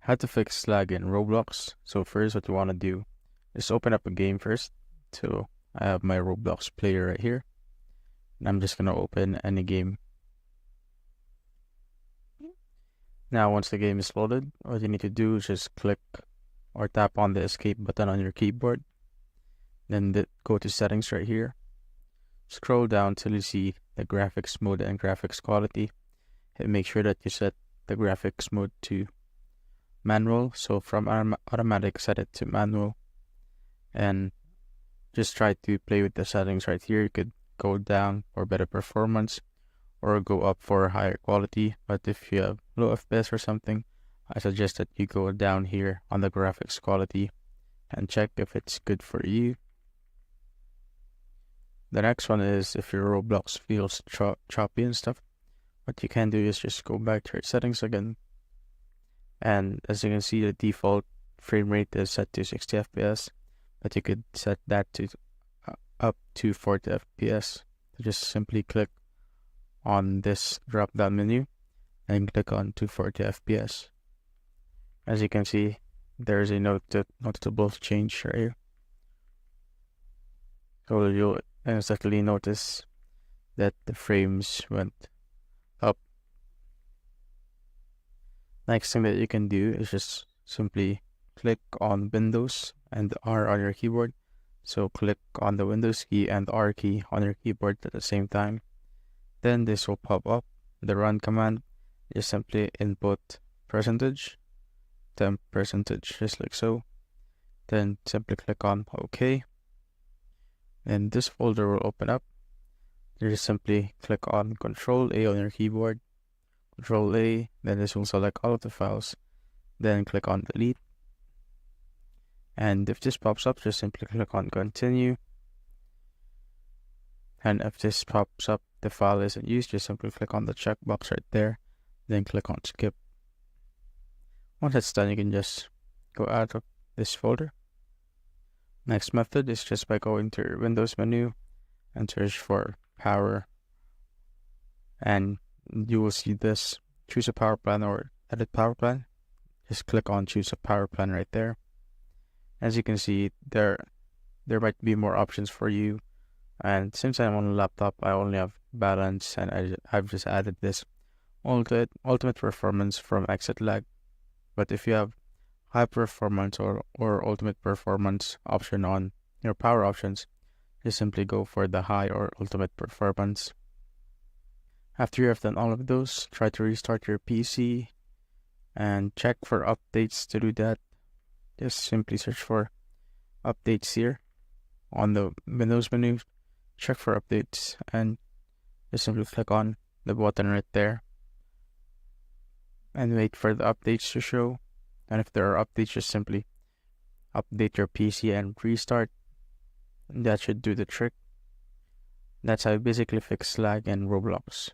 how to fix lag in Roblox. So first what you want to do is open up a game first. So I have my Roblox player right here. And I'm just going to open any game. Now once the game is loaded, what you need to do is just click or tap on the escape button on your keyboard. Then go to settings right here. Scroll down till you see the graphics mode and graphics quality. And make sure that you set the graphics mode to manual. So from automatic, set it to manual. And just try to play with the settings right here. You could go down for better performance or go up for higher quality. But if you have low FPS or something, I suggest that you go down here on the graphics quality and check if it's good for you. The next one is if your Roblox feels choppy and stuff. What you can do is just go back to your settings again. And as you can see, the default frame rate is set to 60 FPS. But you could set that to up to 40 FPS. So just simply click on this drop down menu and click on 240 FPS. As you can see, there is a noticeable change right here. So you'll instantly notice that the frames went up. Next thing that you can do is just simply click on Windows and R on your keyboard. So click on the Windows key and R key on your keyboard at the same time. Then this will pop up. The run command is simply input temp percentage, just like so. Then simply click on OK. And this folder will open up. You just simply click on Control A on your keyboard. Control A, then this will select all of the files. Then click on Delete. And if this pops up, just simply click on Continue. And if this pops up, the file isn't used, just simply click on the checkbox right there. Then click on Skip. Once that's done, you can just go out of this folder. Next method is just by going to your Windows menu and search for Power. And you will see this, choose a power plan or edit power plan. Just click on choose a power plan right there. As you can see, there might be more options for you. And since I'm on a laptop, I only have balance, and I've just added this ultimate performance from exit lag. But if you have high performance or ultimate performance option on your power options, just simply go for the high or ultimate performance. After you have done all of those, try to restart your PC and check for updates. To do that, just simply search for updates here on the Windows menu. Check for updates and just simply click on the button right there and wait for the updates to show. And if there are updates, just simply update your PC and restart. That should do the trick. That's how you basically fix lag in Roblox.